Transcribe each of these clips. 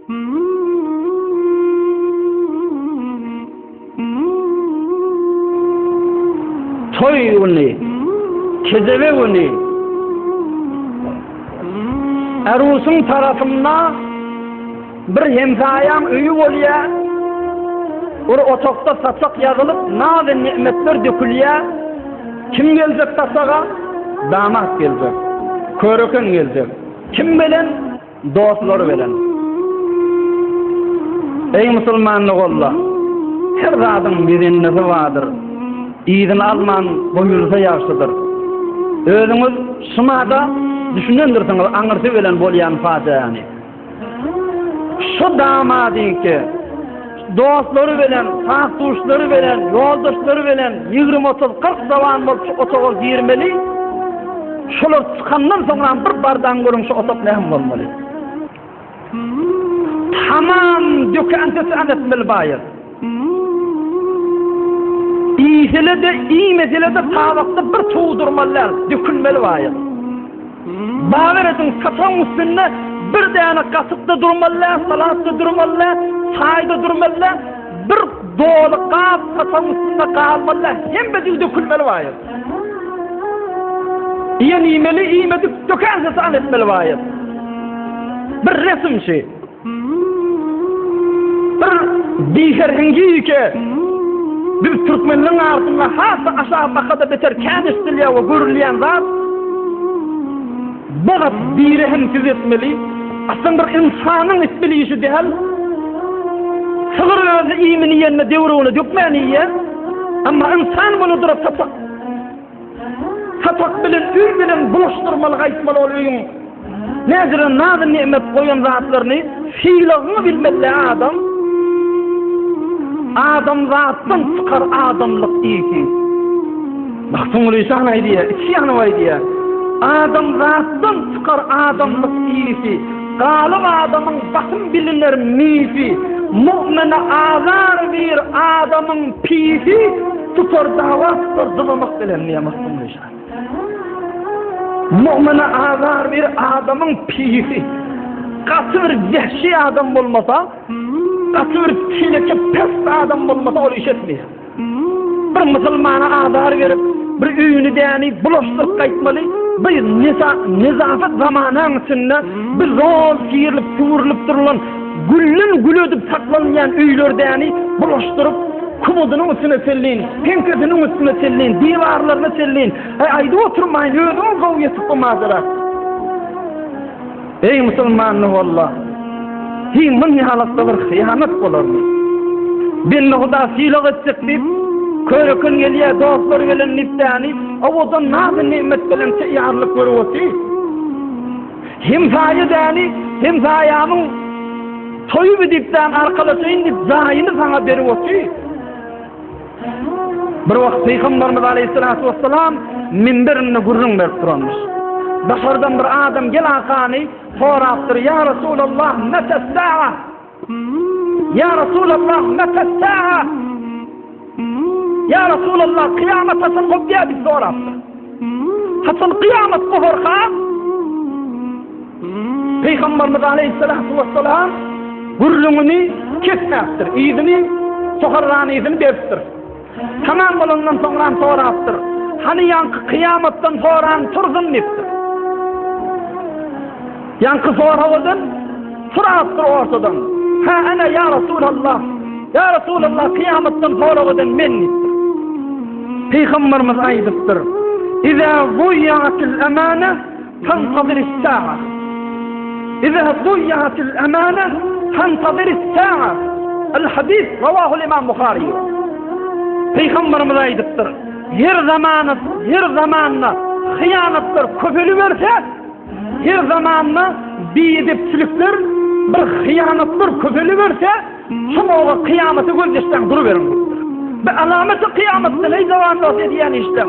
Toy günü, kezeve günü, Erusun tarafında bir hemsayam üyü olya, otokta satsak yazılıp, nazı nimetler dökülya, kim gelecek tasağa? Damat gelecek, köröken gelecek. Kim bilen? Dostları bilen. Ey Müslümanlık Allah, her zadın bir innesi vardır. İyidin alman boyulsa yaşlıdır. Özünüz şumada düşünendirsiniz, anırsı bilen bolyan fatihani. Şu damadın ki, dostları bilen, sahturuşları bilen, yoldaşları bilen, 20-30-40 zaman bol şu otoğul girmeli, şular çıkandan sonra bir bardan görün şu otoq nehim olmalı. Tamam dökantesi anetmeli bayır. İyisele de, iyi mesele de tabakta bir tuğdurmalar, dökülmeli bayır. Bağır edin kasan üstünde bir tane kasıkta durmalılar, salatta durmalılar, çayda durmalılar, bir doğulu kap kasan üstünde kalmalılar, hem bedil dökülmeli bayır. İyi nimeli, iyi medik dökense san etmeli bayır. Bir resim şey. Bir diherhengi ki, bir Türkmenliğin altında hasa aşağı bakada beter kendistilya ve görülüyen zat, Boğat birehen siz etmeli, aslında bir insanın etmeli işi değil. Sığır özü iyimini yerine devruğunu dökmeni yer, ama insan bunu durup satak bilen, ür bilen buluşturmalı, gaytmalı oluyor. Nezirin nazı nimet koyan zatlarını, fiilağını bilmeli adam. Adam zattan çıkar adamlık iyi ki. Baktın oluyor sana diye, iki yanı var diye. Adam zattan çıkar adamlık iyisi. Galip adamın bakım bilinir mifi. Mu'mine azar bir adamın pisi. Tutar dava tutar zılamak bilen niye baktın oluyor. Mu'mine azar bir adamın pisi. Katı bir vahşi adam olmasa, katı bir tileke pes adam olmasa ol iş etmiyor. Bir Müslümana azar verip, bir üyünü deyani bulaştırıp kayıtmalı, bir nizafet zamanın içinde bir rol giyirilip, kıvırılıp durulan, güllün gül ödüp saklanmayan üyler deyani bulaştırıp, kumudunun üstüne selleyin, penkesinin üstüne selleyin, divarlarına selleyin. Ayda oturmayın, özünün kavgesi bu mazara. Ey Müslümanlık Allah, himin nihalatda bir hıyanet olur mu? Benni Huda silah edecek deyip, körükün geliye dostlar gelen niptani, odan nazı nimet bilen seyyarlık görüyorsun. Himsayı dani, himsayamın toyu bidipten arkalasayın deyip zahini sana veriyorsun. Bir vakit Peygamberimiz Aleyhisselatü Vesselam minberini gurrun verip duranmış. Dışarıdan bir adam gel akani, soraktır, ya Resulallah mete sa'a? Ya Resulallah mete sa'a? Ya Resulallah kıyamet hasıl kopya bir soraktır. Hasıl kıyamet bu horka? Peygamberimiz Aleyhisselatü Vesselam gurrunu kesmektir, izini, sokarlarını izini veriptir. Tamam bulundan sonra soraktır. Hani yankı kıyametten sonra turzun neftir. Yankı soraktır, soraktır ortadan. Ha ana ya Resulallah, ya Resulallah kıyametten soraktır men neftir. Peygamberimiz aydıptır. İza zuyyatil amane tantadir sa'a. İza zuyyatil amane tantadir sa'a. El hadis ravahu İmam Bukhari. Peygamberimiz aydıptır. Her zamanına hıyanatlar köpülü verse, her zamanına biyedipçilikler, bir hıyanatlar köpülü verse, şuna kıyameti gözleşten duruverin. Ve alameti kıyametinde ne zaman olsa diyen işten.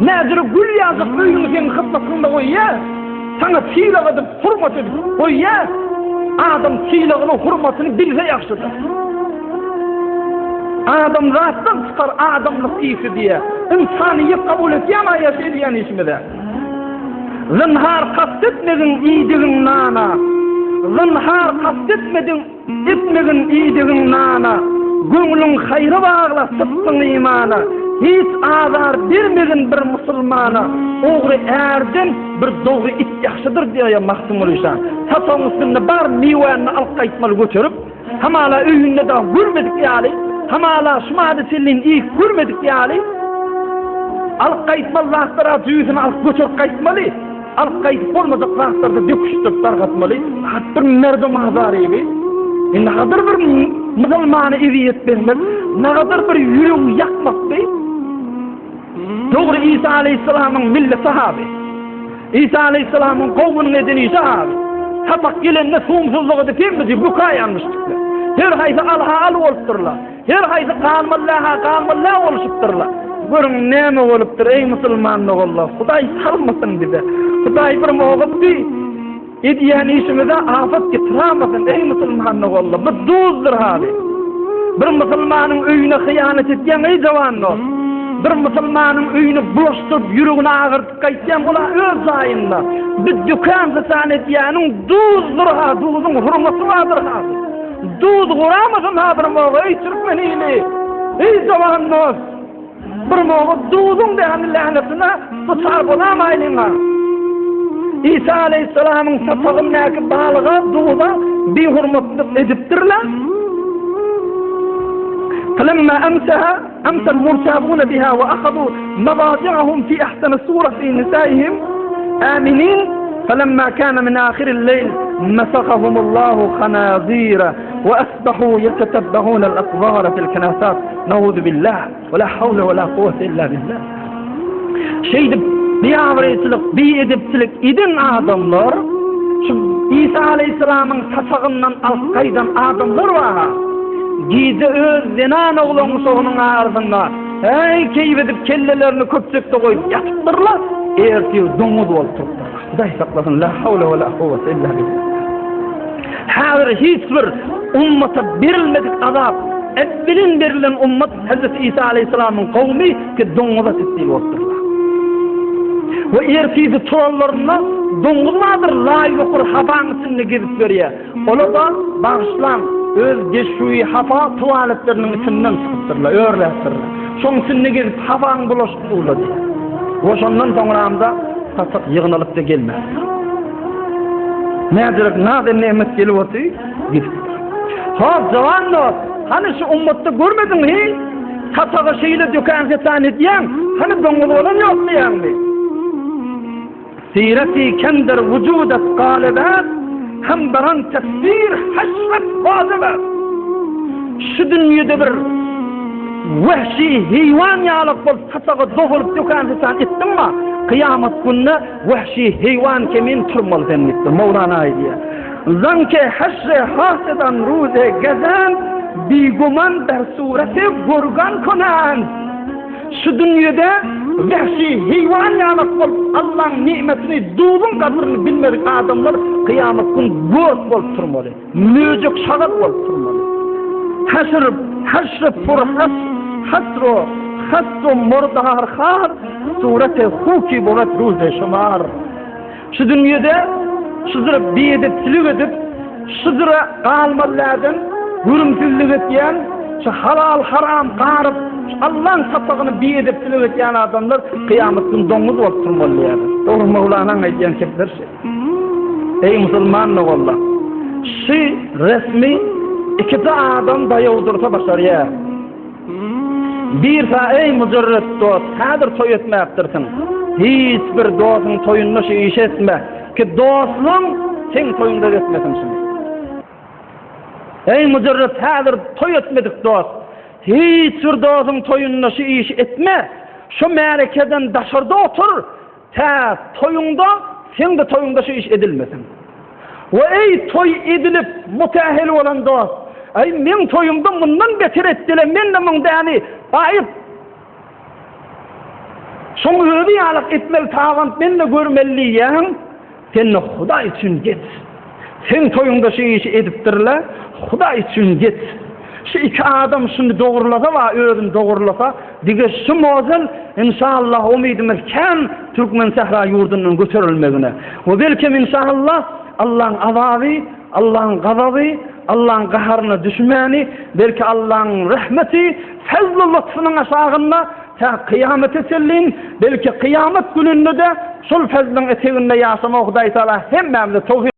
Nedir gül yazıp büyümüzün hıtmasında koyuyor, sana çiğlak edip hurmat edip koyuyor, adam çiğlakının hurmatını bilse yakşıdır. Adam zattan çıkar adamlık iyisi diye. İnsaniyet kabul etmeye diyen işmide. Zinhar kastetmedin iyiliğin nana. zınhar kastetmedin, etmegin iydigin nana, göňlüň haýry bagla sıpdyň imana, hiç azar bermegin bir musulmana, ogry erden bir dogry it ýaşydyr diýe maksum bolýar. Sataň üstünde bar miwany alqaýtmaly götürüp, hamala öýünde de görmedik ýaly, hamala şumady selin ilk görmedik ýaly. Alqaýtmaly wagtlara düýsüni alyp götürüp gaýtmaly. Alqaýt bolmazak wagtlarda döküşdirip targatmaly. Hatda merdum azar ebi. Nagadyr bir musulmany ewiyet bermek, nagadyr bir ýüregi ýakmakdy. Dogry İsa aleyhissalamyň millet sahaby. İsa aleyhissalamyň gowmunyň edeni sahaby. Tapak gelende soňsuzlygy temizli buka ýanmyşdylar. Her haýsy alha al bolupdyrlar. Her haýsy qalmalla boluşupdyrlar. Görüň näme bolupdyr ey musulmanlar Allah. Hudaý salmasyn bize. Hudaý bir mowgupdy. Ediýän işimize afat getiremesin ey musulmanlar Allah. Bu duzdur hali. Bir musulmanyň öýüne hyýanat etýän ey jawanlar. Bir musulmanyň öýüni boşdurup ýüregini agyrtyp gaýtýan bola öz zaýynda. Bir dükän satan etýäniň duzdur ha, duzyň hurmaty bardyr ha. Duz guramazyn ha bir mowga ey türkmenili. Ey jawanlar. Bir mowga duzyň däni lahnetine tutar bolamaýlyňa. İsa aleyhissalamyň sapagyny näki balyga duza bir hurmatly edipdirler. فلما أمسى المرتابون بها وأخذوا مضاجعهم في أحسن صورة في نسائهم آمنين فلما كان من آخر الليل مسخهم الله خنازير وأصبحوا يتتبعون الأقبار في الكناسات نعوذ بالله ولا حول ولا قوة إلا بالله. Şeyde bir avretlik, bir edipçilik idin adamlar, şu İsa aleyhissalamın tasağından alqaydan adamlar var. Gize öz zenan oğlum soğunun ağzına. Hey keyvedip kellelerini köpçekte koyup yatıptırlar. Ertiyor domuz olturtlar. Hudaý saklasın. La havle ve la kuvvete illa billah. Hazır hiçbir ummata berilmedik azap. Evvelin berilen ummat Hazreti İsa aleyhissalamın kavmi ki domuza sittil olturlar. Ve ertizi turallarına domuz vardır. La yukur haban içinde gezip veriyor. Ola da bağışlan. Öz geçşuy hafa tuvaletlerinin içinden çıkıptırlar, örlettirler. Şoň içinde gezip hafaň bulaşıp uladı. Oşondan soňramda tasak ýygnalyp da gelmez. Nädirek näde nemet gelip oty? Gitip. Ha jawanlar, hani şu ummatda görmedin hi? Tasaga şeýle dökän setan edýän, hani doňul bolan ýokmy ýa-ni? Sirati kender wujudat qalabat hem baran tefsir haşret vazibe. Şu dünyada bir vahşi heyvan ýalyp bol tasaga dogulup dökän setan etdim mi? Kıyamet gününe vahşi heyvan kemin turmaly dennitdi. Mevlana aýdýar. Zanke haşre hasedan ruze gazan biguman der sureti gurgan konan. Şu dünyada vahşi heyvan ýalyp bol Allah'ın nimetini duzun kadrini bilmedik adamlar kıyamet günü göz bol turmaly. Müzik şagat bol turmaly. Haşr furhas hatro murdar khar surete huki bolat ruze şamar. Şu dünyada şuzra biedetçilik edip şuzra galmallardan gürümsizlik etýän şu halal haram qarıp Allah'ın sapagyny biedetçilik etýän adamlar kıyamet günü domuz bolup turmalýar. Doğru Mevlana'nın aýdýan kepler şey. Ey musulmanlar Allah. Şu resmi iki adam daýawdyrsa başarýar. Bir ey mujarret dost, häzir toý etmäpdirsiň. Hiç bir dostun toyunna şey iş etme. Ki dostluğun sen toyunda etmesin şimdi. Ey mujarret häzir toy etmedik dost. Hiç bir dostun toyunna şey iş etme. Şu mälekeden daşarda otur. Ta toyunda sen de toyunda şey iş edilmesin. Ve ey toy edilip mutahil olan dost. Ay men toyumda bundan beter etdiler. Men de mun däni ayıp. Şoň öýdi ýalyk etmeli tawant men de görmeliyim. Sen Hudaý üçin git. Sen toyuňda şu işi edipdirler. Hudaý üçin git. Şu iki adam şunu dogurlasa we özüni dogurlasa, dige şu mozun inşallah umydymyz kan Türkmen sahra ýurdundan göterilmegine. We belki inşallah Allah'ın azaby Allah'ın gazabı, Allah'ın qaharına düşmeni, belki Allah'ın rahmeti, fazl-ı lütfunun aşağında ta kıyamete sellin, belki kıyamet gününde de şol fazlın eteğinde yaşama Hudaý Taala hemmemize tawfik